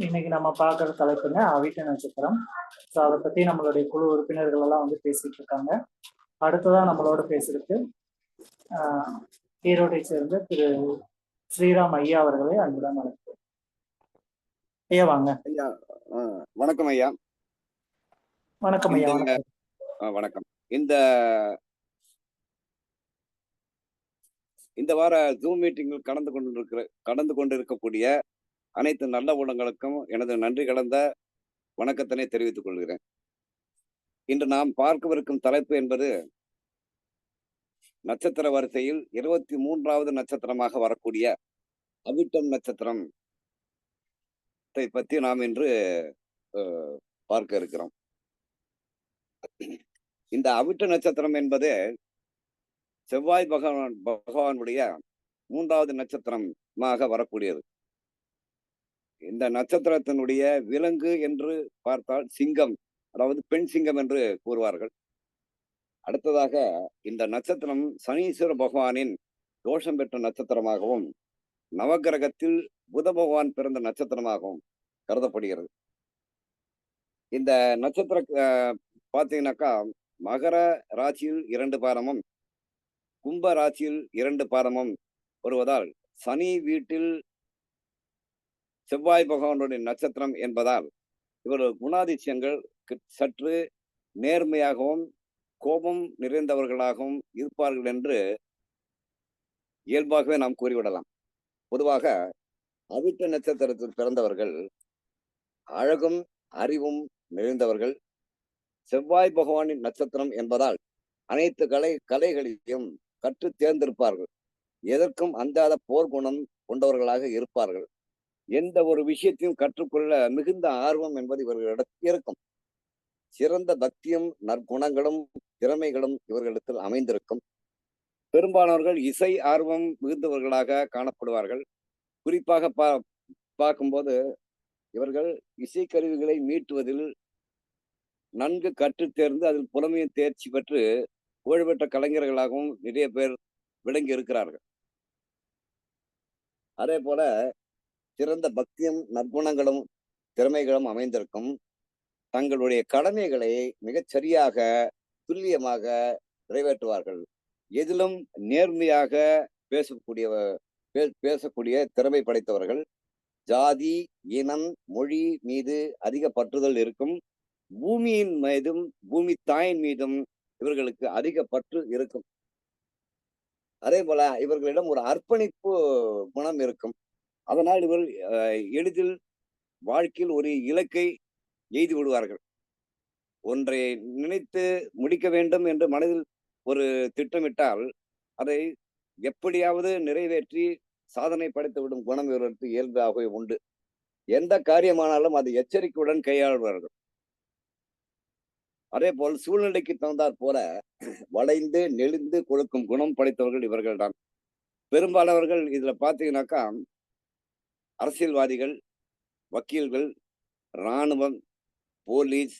இன்னைக்கு நம்ம பார்க்குற தலைப்புங்க அவிட்ட நட்சத்திரம். ஸோ அத பத்தி நம்மளுடைய குழு உறுப்பினர்கள் எல்லாம் வந்து பேசிட்டு இருக்காங்க. அடுத்ததா நம்மளோட பேசுறதுக்கு அ ஈரோட்டை சேர்ந்த திரு ஸ்ரீராம் ஐயா அவர்களை அன்புடன் அழைக்கிறேன். ஐயா வாங்க. ஐயா, வணக்கம் ஐயா. வணக்கம் ஐயா. இந்த வணக்கம். வணக்கம். இந்த இந்த வார ஜூம் மீட்டிங்கில் கடந்து கொண்டிருக்கக்கூடிய அனைத்து நல்ல உள்ளங்களுக்கும் எனது நன்றி கலந்த வணக்கத்தினை தெரிவித்துக் கொள்கிறேன். இன்று நாம் பார்க்கவிருக்கும் தலைப்பு என்பது நட்சத்திர வரிசையில் 23வது நட்சத்திரமாக வரக்கூடிய அவிட்டம் நட்சத்திரம் பற்றி நாம் இன்று பார்க்க இருக்கிறோம். இந்த அவிட்ட நட்சத்திரம் என்பது செவ்வாய் பகவானுடைய 3வது நட்சத்திரமாக வரக்கூடியது. இந்த நட்சத்திரத்தினுடைய விலங்கு என்று பார்த்தால் சிங்கம், அதாவது பெண் சிங்கம் என்று கூறுவார்கள். அடுத்ததாக இந்த நட்சத்திரம் சனீஸ்வர பகவானின் தோஷம் பெற்ற நட்சத்திரமாகவும் நவகிரகத்தில் புத பகவான் பிறந்த நட்சத்திரமாகவும் கருதப்படுகிறது. இந்த நட்சத்திர பார்த்தீங்கன்னாக்கா மகர ராசியில் 2 பாதமும் கும்ப ராசியில் 2 பாதமும் வருவதால் சனி வீட்டில் செவ்வாய் பகவானுடைய நட்சத்திரம் என்பதால் இவர்கள் குணாதிசயங்கள் சற்று நேர்மையாகவும் கோபம் நிறைந்தவர்களாகவும் இருப்பார்கள் என்று இயல்பாகவே நாம் கூறிவிடலாம். பொதுவாக அவிட்ட நட்சத்திரத்தில் பிறந்தவர்கள் அழகும் அறிவும் நிறைந்தவர்கள். செவ்வாய் பகவானின் நட்சத்திரம் என்பதால் அனைத்து கலைகளையும் கற்று தேர்ந்திருப்பார்கள். எதற்கும் அந்தாத போர் குணம் கொண்டவர்களாக இருப்பார்கள். எந்த ஒரு விஷயத்தையும் கற்றுக்கொள்ள மிகுந்த ஆர்வம் என்பது இவர்களிடத்தில் இருக்கும். சிறந்த பக்தியும் நற்குணங்களும் திறமைகளும் இவர்களிடத்தில் அமைந்திருக்கும். பெரும்பாலானவர்கள் இசை ஆர்வம் மிகுந்தவர்களாக காணப்படுவார்கள். குறிப்பாக பார்க்கும்போது இவர்கள் இசைக்கருவிகளை மீட்டுவதில் நன்கு கற்று தேர்ந்து அதில் புலமையை தேர்ச்சி பெற்று புகழ்பெற்ற கலைஞர்களாகவும் நிறைய பேர் விளங்கி இருக்கிறார்கள். அதே போல சிறந்த பக்தியும் நற்குணங்களும் திறமைகளும் அமைந்திருக்கும். தங்களுடைய கடமைகளை மிகச் சரியாக துல்லியமாக நிறைவேற்றுவார்கள். எதிலும் நேர்மையாக பேசக்கூடிய திறமை படைத்தவர்கள். ஜாதி இனம் மொழி மீது அதிக பற்றுதல் இருக்கும். பூமியின் மீதும் பூமி தாயின் மீதும் இவர்களுக்கு அதிக பற்று இருக்கும். அதே போல இவர்களிடம் ஒரு அர்ப்பணிப்பு குணம் இருக்கும். அதனால் இவர்கள் எளிதில் வாழ்க்கையில் ஒரு இலக்கை எய்து விடுவார்கள். ஒன்றை நினைத்து முடிக்க வேண்டும் என்று மனதில் ஒரு திட்டமிட்டால் அதை எப்படியாவது நிறைவேற்றி சாதனை படைத்து விடும் குணம் இவர்களுக்கு இயல்பாகவே உண்டு. எந்த காரியமானாலும் அதை எச்சரிக்கையுடன் கையாள்வார்கள். அதே போல் சூழ்நிலைக்கு தகுந்தாற் போல வளைந்து நெளிந்து கொடுக்கும் குணம் படைத்தவர்கள் இவர்கள் தான். பெரும்பாலானவர்கள் இதுல பாத்தீங்கன்னாக்கா அரசியல்வாதிகள், வக்கீல்கள், இராணுவம், போலீஸ்,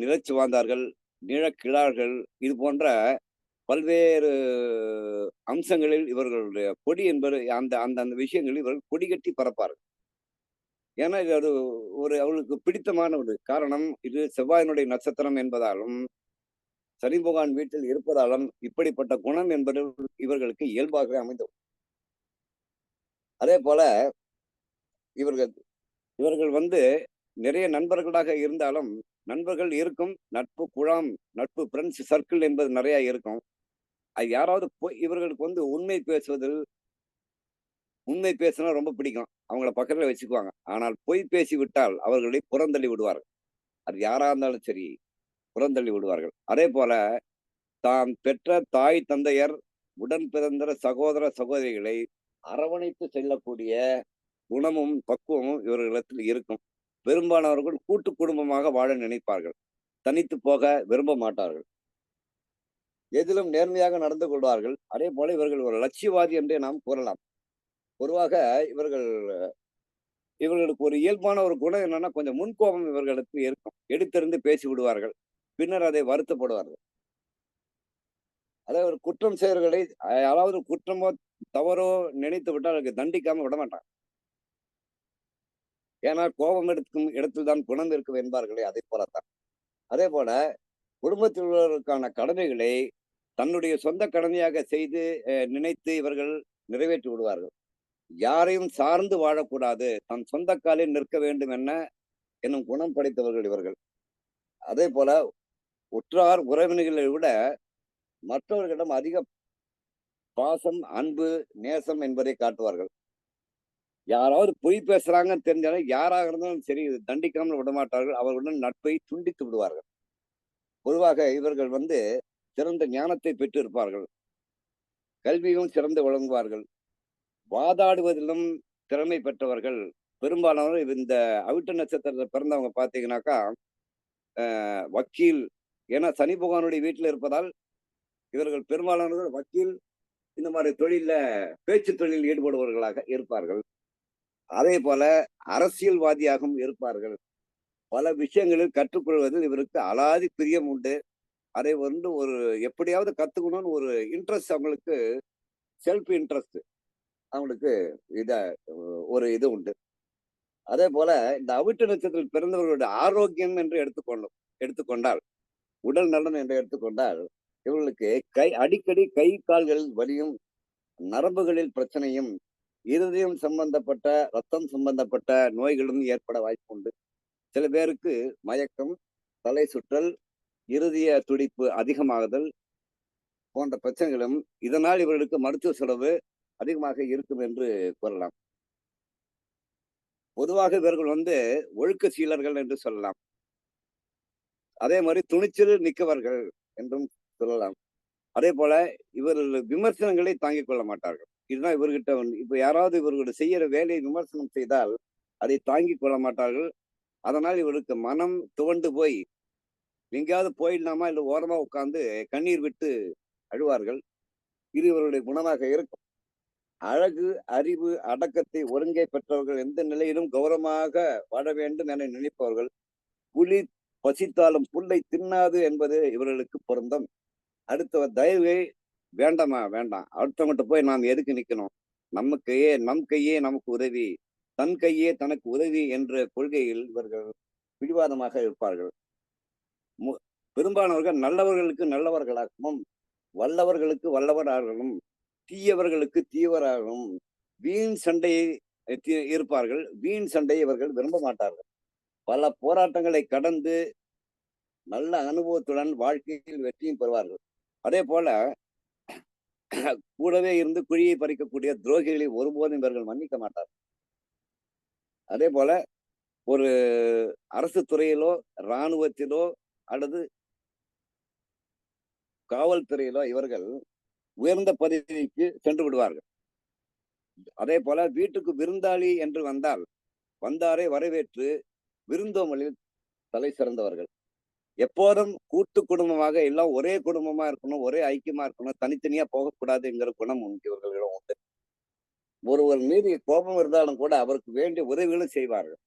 நிலச்சுவாந்தார்கள், நிலக்கிழார்கள் இது போன்ற பல்வேறு அம்சங்களில் இவர்களுடைய கொடி என்பது அந்த அந்த அந்த விஷயங்களில் இவர்கள் கொடி கட்டி பறப்பார்கள். ஏன்னா இது அது ஒரு அவளுக்கு பிடித்தமான ஒரு காரணம். இது செவ்வாயினுடைய நட்சத்திரம் என்பதாலும் சனி பகவான் வீட்டில் இருப்பதாலும் இப்படிப்பட்ட குணம் என்பது இவர்களுக்கு இயல்பாகவே அமைந்தது. அதே போல இவர்கள் நிறைய நண்பர்களாக இருந்தாலும் நண்பர்கள் இருக்கும், நட்பு குழாம், நட்பு ஃப்ரெண்ட்ஸ் சர்க்கிள் என்பது நிறைய இருக்கும். அது யாராவது இவர்களுக்கு உண்மை பேசினா ரொம்ப பிடிக்கும். அவங்கள பக்கத்துல வச்சுக்குவாங்க. ஆனால் பொய் பேசி விட்டால் அவர்களை புறந்தள்ளி விடுவார்கள். அது யாரா இருந்தாலும் சரி புறந்தள்ளி விடுவார்கள். அதே போல தாம் பெற்ற தாய் தந்தையர் உடன் பிறந்த சகோதர சகோதரிகளை அரவணைத்து செல்லக்கூடிய குணமும் பக்குவமும் இவர்களிடத்தில் இருக்கும். பெரும்பாலானவர்கள் கூட்டு குடும்பமாக வாழ நினைப்பார்கள். தனித்து போக விரும்ப மாட்டார்கள். எதிலும் நேர்மையாக நடந்து கொள்வார்கள். அதே போல இவர்கள் ஒரு லட்சியவாதி என்றே நாம் கூறலாம். பொதுவாக இவர்களுக்கு ஒரு இயல்பான ஒரு குணம் என்னன்னா கொஞ்சம் முன்கோபம் இவர்களுக்கு இருக்கும். எடுத்திருந்து பேசி விடுவார்கள். பின்னர் அதை வருத்தப்படுவார்கள். அதாவது ஒரு குற்றம் செய்வர்களை யாராவது குற்றமோ தவறோ நினைத்து விட்டால் அதுக்கு தண்டிக்காம விட மாட்டாங்க. ஏன்னா கோபம் எடுக்கும் இடத்தில் தான் குணம் இருக்கும் என்பார்களே, அதை போலத்தான். அதே போல குடும்பத்தில் உள்ளவர்களுக்கான கடமைகளை தன்னுடைய சொந்த கடமையாக செய்து நினைத்து இவர்கள் நிறைவேற்றி விடுவார்கள். யாரையும் சார்ந்து வாழக்கூடாது, தன் சொந்த காலில் நிற்க வேண்டும் என்னும் குணம் படைத்தவர்கள் இவர்கள். அதே போல உற்றார் உறவினர்களை விட மற்றவர்களிடம் அதிக பாசம், அன்பு, நேசம் என்பதை காட்டுவார்கள். யாராவது பொய் பேசுறாங்கன்னு தெரிஞ்சாலும் யாராக இருந்தாலும் சரி, இது தண்டிக்காமல் விடமாட்டார்கள். அவர்களுடன் நட்பை துண்டித்து விடுவார்கள். பொதுவாக இவர்கள் சிறந்த ஞானத்தை பெற்று இருப்பார்கள். கல்வியும் சிறந்து விளங்குவார்கள். வாதாடுவதிலும் திறமை பெற்றவர்கள். பெரும்பாலானவர் இந்த அவிட்ட நட்சத்திரத்தில் பிறந்தவங்க பார்த்தீங்கன்னாக்கா வக்கீல். ஏன்னா சனி பகவானுடைய வீட்டில் இருப்பதால் இவர்கள் பெரும்பாலானவர்கள் வக்கீல், இந்த மாதிரி தொழில பேச்சு தொழிலில் ஈடுபடுபவர்களாக இருப்பார்கள். அதே போல அரசியல்வாதியாகவும் இருப்பார்கள். பல விஷயங்களில் கற்றுக்கொள்வதில் இவருக்கு அலாதி பிரியம் உண்டு. அதை ஒரு எப்படியாவது கத்துக்கணும்னு ஒரு இன்ட்ரெஸ்ட் அவங்களுக்கு, செல்ஃப் இன்ட்ரெஸ்ட் அவங்களுக்கு இது உண்டு. அதே போல இந்த அவிட்ட நட்சத்திரத்தில் பிறந்தவர்களுடைய ஆரோக்கியம் என்று எடுத்துக்கொண்டால், உடல் நலன் என்று எடுத்துக்கொண்டால், இவர்களுக்கு அடிக்கடி கை கால்கள் வலியும், நரம்புகளில் பிரச்சனையும், இருதயம் சம்பந்தப்பட்ட, ரத்தம் சம்பந்தப்பட்ட நோய்களும் ஏற்பட வாய்ப்பு உண்டு. சில பேருக்கு மயக்கம், தலை சுற்றல், இருதய துடிப்பு அதிகமாகுதல் போன்ற பிரச்சனைகளும் இதனால் இவர்களுக்கு மருத்துவ செலவு அதிகமாக இருக்கும் என்று கூறலாம். பொதுவாக இவர்கள் ஒழுக்க சீலர்கள் என்று சொல்லலாம். அதே மாதிரி துணிச்சல் மிக்கவர்கள் என்றும் சொல்லலாம். அதே போல இவர்கள் விமர்சனங்களை தாங்கிக் கொள்ள மாட்டார்கள். இதுதான் இவர்கிட்ட இப்ப யாராவது இவர்களுடைய செய்யற வேலையை விமர்சனம் செய்தால் அதை தாங்கிக் கொள்ள மாட்டார்கள். அதனால் இவருக்கு மனம் துவண்டு போய் எங்கேயாவது போயிடலாமா இல்லை ஓரமா உட்கார்ந்து கண்ணீர் விட்டு அழுவார்கள். இது இவருடைய குணமாக இருக்கும். அழகு, அறிவு, அடக்கத்தை ஒருங்கே பெற்றவர்கள். எந்த நிலையிலும் கௌரவமாக வாழ வேண்டும் என நினைப்பவர்கள். புலி பசித்தாலும் புல்லை தின்னாது என்பது இவர்களுக்கு பொருந்தும். அடுத்தவர் தயவை வேண்டாமா, வேண்டாம், அடுத்தவங்கிட்ட போய் நாம் எதுக்கு நிக்கணும், நம் கையே நமக்கு உதவி, தன் கையே தனக்கு உதவி என்ற கொள்கையில் இவர்கள் பிடிவாதமாக இருப்பார்கள். பெரும்பாலானவர்கள் நல்லவர்களுக்கு நல்லவர்களாகவும், வல்லவர்களுக்கு வல்லவராகவும், தீயவர்களுக்கு தீவராகவும் வீண் சண்டையை இருப்பார்கள். வீண் சண்டையை இவர்கள் விரும்ப மாட்டார்கள். பல போராட்டங்களை கடந்து நல்ல அனுபவத்துடன் வாழ்க்கையில் வெற்றியும் பெறுவார்கள். அதே போல கூடவே இருந்து குழியை பறிக்கக்கூடிய துரோகிகளை ஒருபோதும் இவர்கள் மன்னிக்க மாட்டார்கள். அதே போல ஒரு அரசு துறையிலோ, இராணுவத்திலோ அல்லது காவல்துறையிலோ இவர்கள் உயர்ந்த பதவிக்கு சென்று விடுவார்கள். அதே போல வீட்டுக்கு விருந்தாளி என்று வந்தாரை வரவேற்று விருந்தோம்பலில் தலை சிறந்தவர்கள். எப்போதும் கூட்டு குடும்பமாக எல்லாம் ஒரே குடும்பமா இருக்கணும், ஒரே ஐக்கியமா இருக்கணும், தனித்தனியா போகக்கூடாதுங்கிற குணம் இவர்களிடம் உண்டு. ஒருவர் மீது கோபம் இருந்தாலும் கூட அவருக்கு வேண்டிய உதவிகளும் செய்வார்கள்.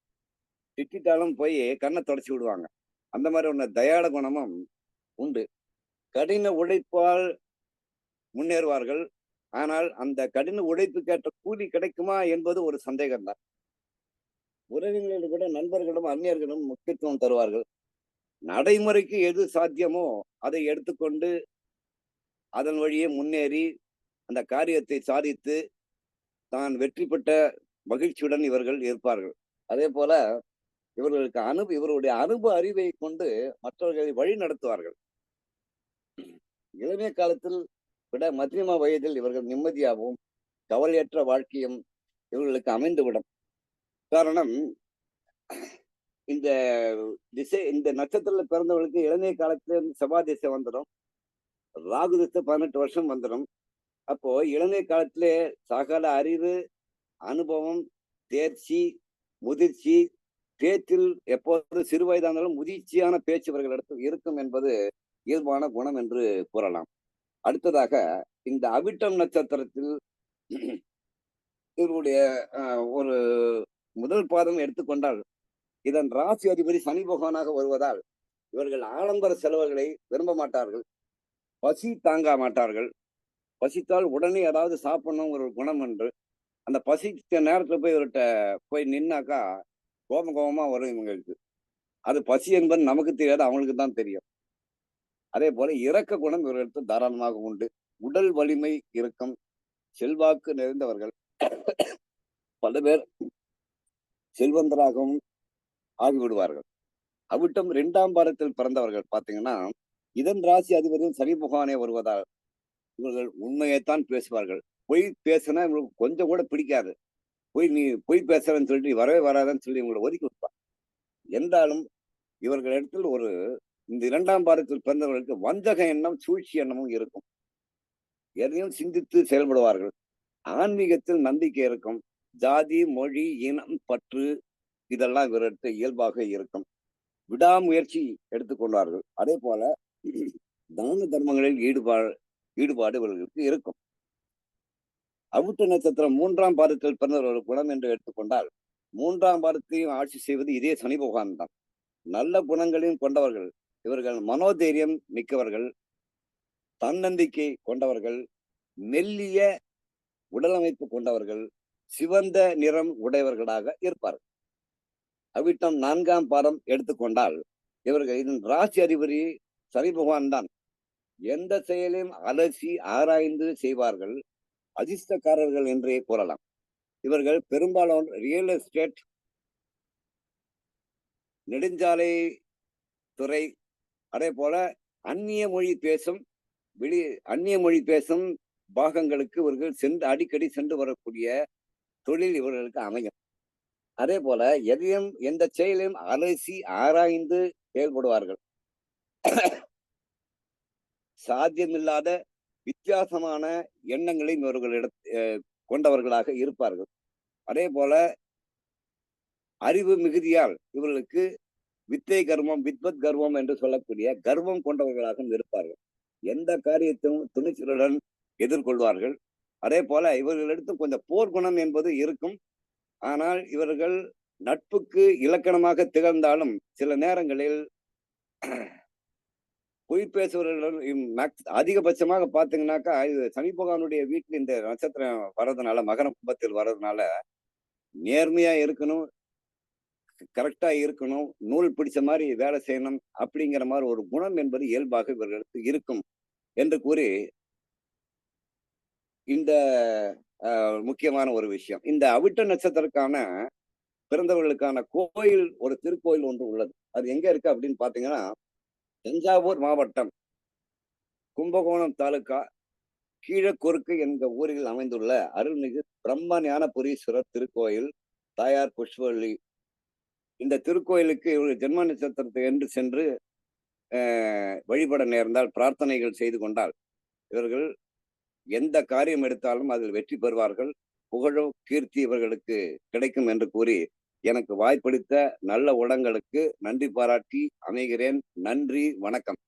திட்டாலும் போய் கண்ணை தொடச்சி விடுவாங்க. அந்த மாதிரி ஒன்று தயாள குணமும் உண்டு. கடின உழைப்பால் முன்னேறுவார்கள். ஆனால் அந்த கடின உழைப்புக்கேற்ற கூலி கிடைக்குமா என்பது ஒரு சந்தேகம் தான். உறவினர்களை விட நண்பர்களும் அந்நியர்களும் முக்கியத்துவம் தருவார்கள். நடைமுறைக்கு எது சாத்தியமோ அதை எடுத்துக்கொண்டு அதன் வழியே முன்னேறி அந்த காரியத்தை சாதித்து தான் வெற்றி பெற்ற மகிழ்ச்சியுடன் இவர்கள் இருப்பார்கள். அதே போல இவருடைய அனுபவ அறிவை கொண்டு மற்றவர்களை வழி நடத்துவார்கள். இளமைய காலத்தில் விட மத்தியம வயதில் இவர்கள் நிம்மதியாகவும் கவலையற்ற வாழ்க்கையும் இவர்களுக்கு அமைந்துவிடும். காரணம், இந்த இந்த நட்சத்திரத்தில் பிறந்தவர்களுக்கு இளமைய காலத்துல செவ்வாய் திசை வந்துடும், ராகு திசை 18 வருஷம் வந்துடும். அப்போ இளமைய காலத்திலே சகல அறிவு, அனுபவம், தேர்ச்சி, முதிர்ச்சி, பேச்சில் எப்போது சிறு வயதானாலும் முதிர்ச்சியான பேச்சு இவர்களிடத்தில் இருக்கும் என்பது இயல்பான குணம் என்று கூறலாம். அடுத்ததாக இந்த அவிட்டம் நட்சத்திரத்தில் இவருடைய ஒரு முதல் பாதம் எடுத்துக்கொண்டால் இதன் ராசி அதிபதி சனி பகவானாக வருவதால் இவர்கள் ஆடம்பர செலவுகளை விரும்ப மாட்டார்கள். பசி தாங்க மாட்டார்கள். பசித்தால் உடனே ஏதாவது சாப்பிடணும் ஒரு குணம் என்று அந்த பசித்த நேரத்துல போய் இவர்கிட்ட போய் நின்னாக்கா கோபமா வரும் இவங்களுக்கு. அது பசி என்பது நமக்கு தெரியாது, அவங்களுக்கு தான் தெரியும். அதே போல இரக்க குணம் இவர்களுக்கு தாராளமாக உண்டு. உடல் வலிமை இருக்கும். செல்வாக்கு நிறைந்தவர்கள். பல பேர் செல்வந்தராகவும் ஆகிவிடுவார்கள். அவிட்டம் 2ஆம் பாதத்தில் பிறந்தவர்கள் பாத்தீங்கன்னா, இதன் ராசி அதிபதியும் சனி பகவானே வருவதால் இவர்கள் உண்மையைத்தான் பேசுவார்கள். பொய் பேசினா இவங்களுக்கு கொஞ்சம் கூட பிடிக்காது. நீ பொய் பேசுறன்னு சொல்லிட்டு நீ வரவே வராதுன்னு சொல்லி இவங்களை ஒதுக்கி விடுவார். என்றாலும் இவர்களிடத்தில் இந்த 2ஆம் பாதத்தில் பிறந்தவர்களுக்கு வஞ்சக எண்ணம், சூழ்ச்சி எண்ணமும் இருக்கும். எதையும் சிந்தித்து செயல்படுவார்கள். ஆன்மீகத்தில் நம்பிக்கை இருக்கும். ஜாதி, மொழி, இனம், பற்று இதெல்லாம் இவர்கிட்ட இயல்பாக இருக்கும். விடாமுயற்சி எடுத்துக்கொண்டார்கள். அதே போல தான தர்மங்களில் ஈடுபாடு இவர்களுக்கு இருக்கும். அவிட்ட நட்சத்திரம் 3ஆம் பாதத்தில் பிறந்தவர்கள் குணம் என்று எடுத்துக்கொண்டால் 3ஆம் பாதத்தையும் ஆட்சி செய்வது இதே சனி பகவான் தான். நல்ல குணங்களையும் கொண்டவர்கள். இவர்கள் மனோதைரியம் மிக்கவர்கள், தன்னம்பிக்கை கொண்டவர்கள், மெல்லிய உடலமைப்பு கொண்டவர்கள், சிவந்த நிறம் உடையவர்களாக இருப்பார்கள். அவிட்டம் 4ஆம் பாதம் எடுத்துக்கொண்டால் இவர்கள் இதன் ராசி அதிபதி சனி பகவான் தான். எந்த செயலையும் அலசி ஆராய்ந்து செய்வார்கள். அதிர்ஷ்டக்காரர்கள் என்றே கூறலாம். இவர்கள் பெரும்பாலும் ரியல் எஸ்டேட், நெடுஞ்சாலை துறை, அதே போல அந்நிய மொழி பேசும் பாகங்களுக்கு இவர்கள் அடிக்கடி சென்று வரக்கூடிய தொழில் இவர்களுக்கு அமையும். அதே போல எந்த செயலையும் அலசி ஆராய்ந்து செயல்படுவார்கள். சாத்தியமில்லாத வித்தியாசமான எண்ணங்களையும் கொண்டவர்களாக இருப்பார்கள். அதே போல அறிவு மிகுதியால் இவர்களுக்கு வித்வத் கர்வம் என்று சொல்லக்கூடிய கர்வம் கொண்டவர்களாக இருப்பார்கள். எந்த காரியத்தையும் துணிச்சலுடன் எதிர்கொள்வார்கள். அதே போல இவர்களிடத்து கொஞ்சம் போர்க்குணம் என்பது இருக்கும். ஆனால் இவர்கள் நட்புக்கு இலக்கணமாக திகழ்ந்தாலும் சில நேரங்களில் பொய் பேசுபவர்கள் அதிகபட்சமாக பாத்தீங்கன்னாக்கா, இது சனி பகவானுடைய வீட்டில் இந்த நட்சத்திரம் வர்றதுனால, மகர கும்பத்தில் வர்றதுனால நேர்மையா இருக்கணும், கரெக்டா இருக்கணும், நூல் பிடிச்ச மாதிரி வேலை செய்யணும் அப்படிங்கிற மாதிரி ஒரு குணம் என்பது இயல்பாக இவர்களுக்கு இருக்கும் என்று கூறி, இந்த முக்கியமான ஒரு விஷயம், இந்த அவிட்ட நட்சத்திரக்கான பிறந்தவர்களுக்கான கோயில், ஒரு திருக்கோயில் ஒன்று உள்ளது. அது எங்க இருக்கு அப்படின்னு பாத்தீங்கன்னா, தஞ்சாவூர் மாவட்டம், கும்பகோணம் தாலுகா, கீழக்குறுக்கு என்ற ஊரில் அமைந்துள்ள அருள்மிகு பிரம்ம ஞானபுரீஸ்வரர் திருக்கோயில், தாயார் புஷ்பவல்லி. இந்த திருக்கோயிலுக்கு இவர்கள் ஜென்ம நட்சத்திரத்தை என்று சென்று வழிபட நேர்ந்தால், பிரார்த்தனைகள் செய்து கொண்டால் இவர்கள் எந்த காரியம் எடுத்தாலும் அதில் வெற்றி பெறுவார்கள். புகழும் கீர்த்தி இவர்களுக்கு கிடைக்கும் என்று கூறி, எனக்கு வாய்ப்பளித்த நல்ல உளங்களுக்கு நன்றி பாராட்டி அமைகிறேன். நன்றி, வணக்கம்.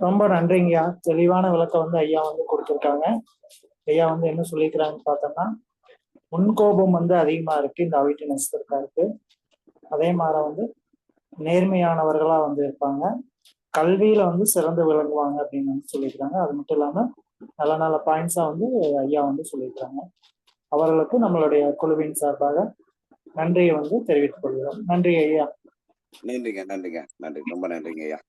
ரொம்ப நன்றிங்கய்யா. தெளிவான விளக்கம் வந்து ஐயா வந்து கொடுத்துருக்காங்க. ஐயா வந்து என்ன சொல்லியிருக்கிறாங்கன்னு பார்த்தோம்னா, முன்கோபம் வந்து அதிகமா இருக்கு இந்த அவிட்ட நட்சத்திரக்காருக்கு. அதே மாதிரி வந்து நேர்மையானவர்களா வந்து இருப்பாங்க. கல்வியில வந்து சிறந்து விளங்குவாங்க அப்படின்னு வந்து சொல்லியிருக்காங்க. அது மட்டும் இல்லாம நல்ல நல்ல பாயிண்ட்ஸா வந்து ஐயா வந்து சொல்லியிருக்காங்க. அவர்களுக்கு நம்மளுடைய குழுவின் சார்பாக நன்றியை வந்து தெரிவித்துக் கொள்கிறோம். நன்றி ஐயா. நன்றி, ரொம்ப நன்றிங்க ஐயா.